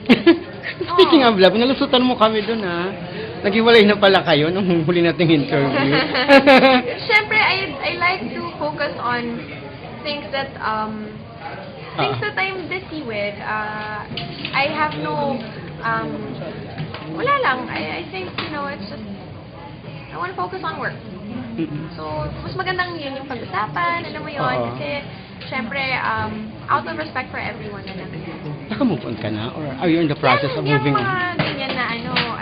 Speaking of love, nalusutan mo kami dun, ha? Naghiwalay na pala kayo nung huli nating interview. Siyempre, I like to focus on things that I'm busy with. I have no wala lang. I think, it's just I want to focus on work. So, mas magandang yun yung pag-usapan, alam mo yun, kasi syempre, out of respect for everyone na lang. Naka-move on ka na? Or are you in the process of moving yung on? mga ganyan na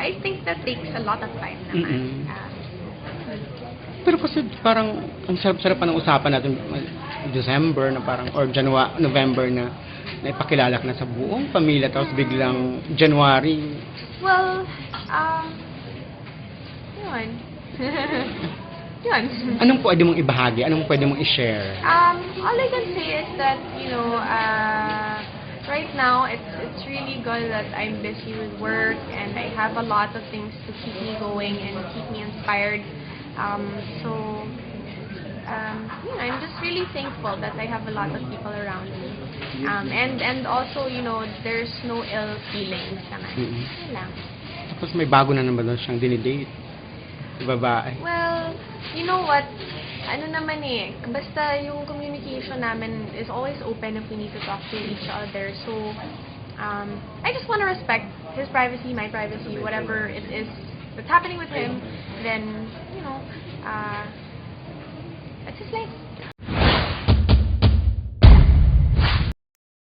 I think that takes a lot of time naman. Pero kasi parang ang sarap-sarap pa ng usapan natin December na parang or November na naipakilala ka na sa buong pamilya tapos biglang January. Well, yun. Yun. Anong pwede mong ibahagi? Anong pwede mong i-share? All I can say is that, right now, it's really good that I'm busy with work and I have a lot of things to keep me going and keep me inspired. I'm just really thankful that I have a lot of people around me. And also, there's no ill feelings naman. Yun lang. Tapos may bago na naman siyang dinidate. Babae. Well, you know what? Ano naman basta yung communication namin is always open if we need to talk to each other. So, I just want to respect his privacy, my privacy, whatever it is that's happening with him, then, that's his life.